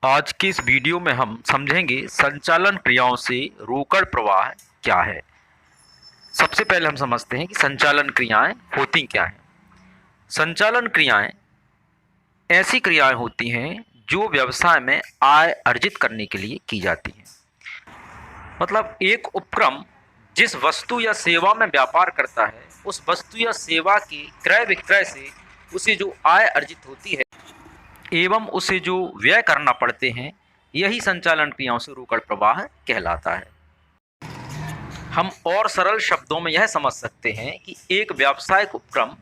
आज के इस वीडियो में हम समझेंगे संचालन क्रियाओं से रोकड़ प्रवाह क्या है। सबसे पहले हम समझते हैं कि संचालन क्रियाएं होती क्या हैं। संचालन क्रियाएं ऐसी क्रियाएं होती हैं जो व्यवसाय में आय अर्जित करने के लिए की जाती हैं। मतलब एक उपक्रम जिस वस्तु या सेवा में व्यापार करता है, उस वस्तु या सेवा के क्रय विक्रय से उसे जो आय अर्जित होती है एवं उसे जो व्यय करना पड़ते हैं, यही संचालन क्रियाओं से रोकड़ प्रवाह कहलाता है। हम और सरल शब्दों में यह समझ सकते हैं कि एक व्यावसायिक उपक्रम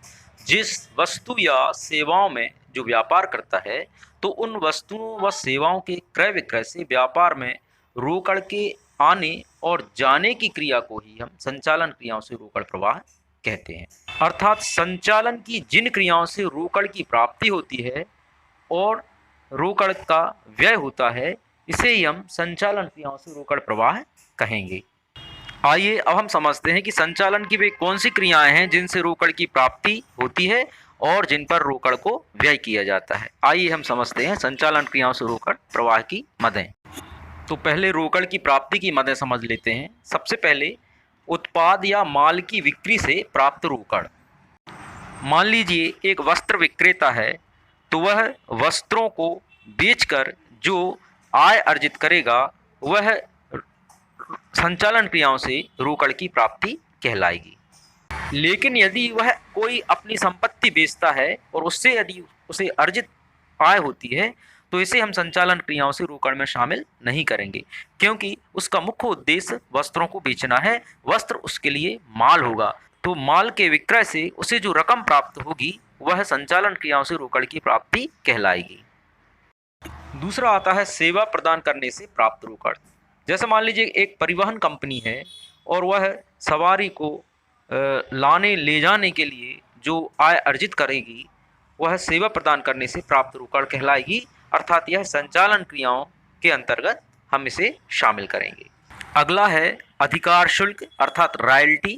जिस वस्तु या सेवाओं में जो व्यापार करता है, तो उन वस्तुओं व सेवाओं के क्रय विक्रय से व्यापार में रोकड़ के आने और जाने की क्रिया को ही हम संचालन क्रियाओं से रोकड़ प्रवाह कहते हैं। अर्थात संचालन की जिन क्रियाओं से रोकड़ की प्राप्ति होती है और रोकड़ का व्यय होता है, इसे ही हम संचालन क्रियाओं से रोकड़ प्रवाह कहेंगे। आइए अब हम समझते हैं कि संचालन की वे कौन सी क्रियाएं हैं जिनसे रोकड़ की प्राप्ति होती है और जिन पर रोकड़ को व्यय किया जाता है। आइए हम समझते हैं संचालन क्रियाओं से रोकड़ प्रवाह की मदें। तो पहले रोकड़ की प्राप्ति की मदें समझ लेते हैं। सबसे पहले उत्पाद या माल की बिक्री से प्राप्त रोकड़। मान लीजिए एक वस्त्र विक्रेता है, तो वह वस्त्रों को बेचकर जो आय अर्जित करेगा वह संचालन क्रियाओं से रोकड़ की प्राप्ति कहलाएगी। लेकिन यदि वह कोई अपनी संपत्ति बेचता है और उससे यदि उसे अर्जित आय होती है, तो इसे हम संचालन क्रियाओं से रोकड़ में शामिल नहीं करेंगे, क्योंकि उसका मुख्य उद्देश्य वस्त्रों को बेचना है। वस्त्र उसके लिए माल होगा, तो माल के विक्रय से उसे जो रकम प्राप्त होगी वह संचालन क्रियाओं से रोकड़ की प्राप्ति कहलाएगी। दूसरा आता है सेवा प्रदान करने से प्राप्त रोकड़। जैसे मान लीजिए एक परिवहन कंपनी है और वह सवारी को लाने ले जाने के लिए जो आय अर्जित करेगी वह सेवा प्रदान करने से प्राप्त रोकड़ कहलाएगी। अर्थात यह संचालन क्रियाओं के अंतर्गत हम इसे शामिल करेंगे। अगला है अधिकार शुल्क अर्थात रॉयल्टी,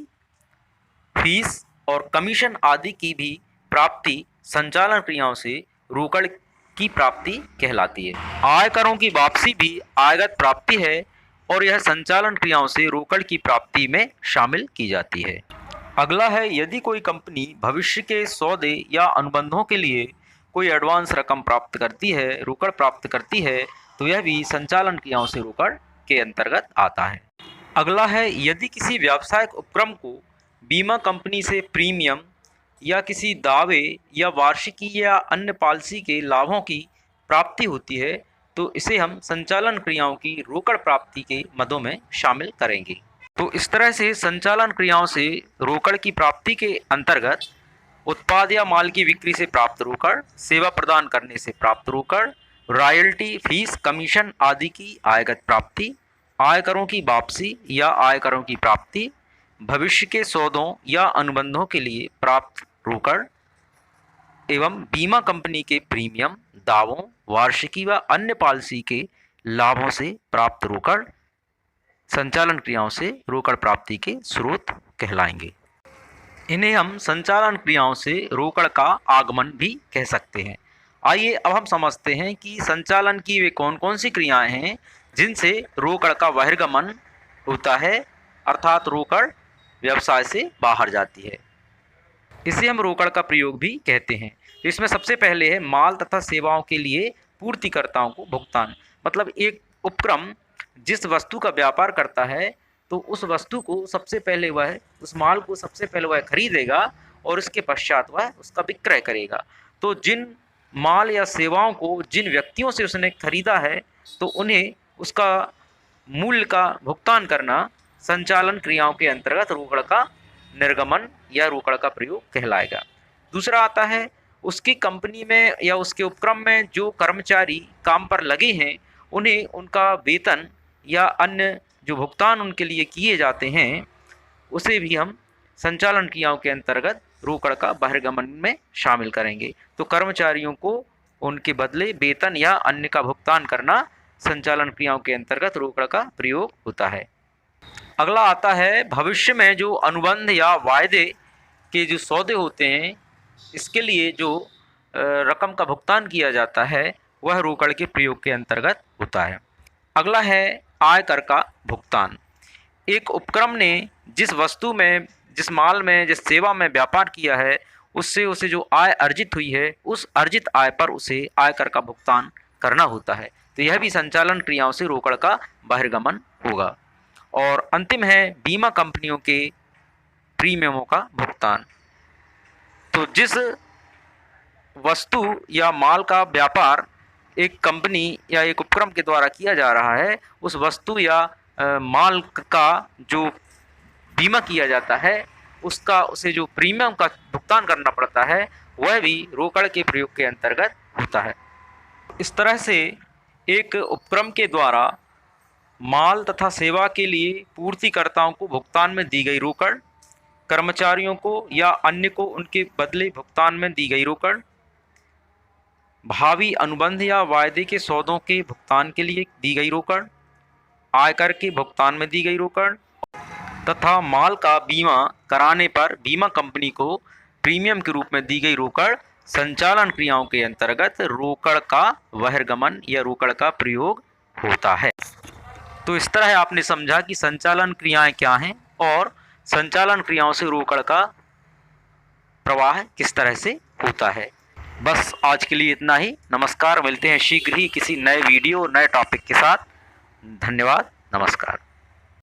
फीस और कमीशन आदि की भी प्राप्ति संचालन क्रियाओं से रोकड़ की प्राप्ति कहलाती है। आयकरों की वापसी भी आयगत प्राप्ति है और यह संचालन क्रियाओं से रोकड़ की प्राप्ति में शामिल की जाती है। अगला है यदि कोई कंपनी भविष्य के सौदे या अनुबंधों के लिए कोई एडवांस रकम प्राप्त करती है, रोकड़ प्राप्त करती है, तो यह भी संचालन क्रियाओं से रोकड़ के अंतर्गत आता है। अगला है यदि किसी व्यावसायिक उपक्रम को बीमा कंपनी से प्रीमियम या किसी दावे या वार्षिकी या अन्य पॉलिसी के लाभों की प्राप्ति होती है, तो इसे हम संचालन क्रियाओं की रोकड़ प्राप्ति के मदों में शामिल करेंगे। तो इस तरह से संचालन क्रियाओं से रोकड़ की प्राप्ति के अंतर्गत उत्पाद या माल की बिक्री से प्राप्त रोकड़, सेवा प्रदान करने से प्राप्त रोकड़, रॉयल्टी, फीस, कमीशन आदि की आयगत प्राप्ति, आयकरों की वापसी या आयकरों की प्राप्ति, भविष्य के सौदों या अनुबंधों के लिए प्राप्त रोकड़ एवं बीमा कंपनी के प्रीमियम, दावों, वार्षिकी व अन्य पॉलिसी के लाभों से प्राप्त रोकड़ संचालन क्रियाओं से रोकड़ प्राप्ति के स्रोत कहलाएंगे। इन्हें हम संचालन क्रियाओं से रोकड़ का आगमन भी कह सकते हैं। आइए अब हम समझते हैं कि संचालन की वे कौन कौन सी क्रियाएं हैं जिनसे रोकड़ का बहिर्गमन होता है, अर्थात रोकड़ व्यवसाय से बाहर जाती है। इसे हम रोकड़ का प्रयोग भी कहते हैं। इसमें सबसे पहले है माल तथा सेवाओं के लिए पूर्तिकर्ताओं को भुगतान। मतलब एक उपक्रम जिस वस्तु का व्यापार करता है, तो उस वस्तु को सबसे पहले वह उस माल को सबसे पहले वह खरीदेगा और उसके पश्चात वह उसका विक्रय करेगा। तो जिन माल या सेवाओं को जिन व्यक्तियों से उसने खरीदा है, तो उन्हें उसका मूल्य का भुगतान करना संचालन क्रियाओं के अंतर्गत रोकड़ का निर्गमन या रोकड़ का प्रयोग कहलाएगा। दूसरा आता है उसकी कंपनी में या उसके उपक्रम में जो कर्मचारी काम पर लगे हैं, उन्हें उनका वेतन या अन्य जो भुगतान उनके लिए किए जाते हैं, उसे भी हम संचालन क्रियाओं के अंतर्गत रोकड़ का बहिर्गमन में शामिल करेंगे। तो कर्मचारियों को उनके बदले वेतन या अन्य का भुगतान करना संचालन क्रियाओं के अंतर्गत रोकड़ का प्रयोग होता है। अगला आता है भविष्य में जो अनुबंध या वायदे के जो सौदे होते हैं, इसके लिए जो रकम का भुगतान किया जाता है, वह रोकड़ के प्रयोग के अंतर्गत होता है। अगला है आयकर का भुगतान। एक उपक्रम ने जिस वस्तु में, जिस माल में, जिस सेवा में व्यापार किया है, उससे उसे जो आय अर्जित हुई है, उस अर्जित आय पर उसे आयकर का भुगतान करना होता है। तो यह भी संचालन क्रियाओं से रोकड़ का बहिर्गमन होगा। और अंतिम है बीमा कंपनियों के प्रीमियमों का भुगतान। तो जिस वस्तु या माल का व्यापार एक कंपनी या एक उपक्रम के द्वारा किया जा रहा है, उस वस्तु या माल का जो बीमा किया जाता है, उसका उसे जो प्रीमियम का भुगतान करना पड़ता है, वह भी रोकड़ के प्रयोग के अंतर्गत होता है। इस तरह से एक उपक्रम के द्वारा माल तथा सेवा के लिए पूर्तिकर्ताओं को भुगतान में दी गई रोकड़, कर्मचारियों को या अन्य को उनके बदले भुगतान में दी गई रोकड़, भावी अनुबंध या वायदे के सौदों के भुगतान के लिए दी गई रोकड़, आयकर के भुगतान में दी गई रोकड़ तथा माल का बीमा कराने पर बीमा कंपनी को प्रीमियम के रूप में दी गई रोकड़ संचालन क्रियाओं के अंतर्गत रोकड़ का बहिर्गमन या रोकड़ का प्रयोग होता है। तो इस तरह आपने समझा कि संचालन क्रियाएं क्या हैं और संचालन क्रियाओं से रोकड़ का प्रवाह किस तरह से होता है। बस आज के लिए इतना ही। नमस्कार, मिलते हैं शीघ्र ही किसी नए वीडियो, नए टॉपिक के साथ। धन्यवाद, नमस्कार।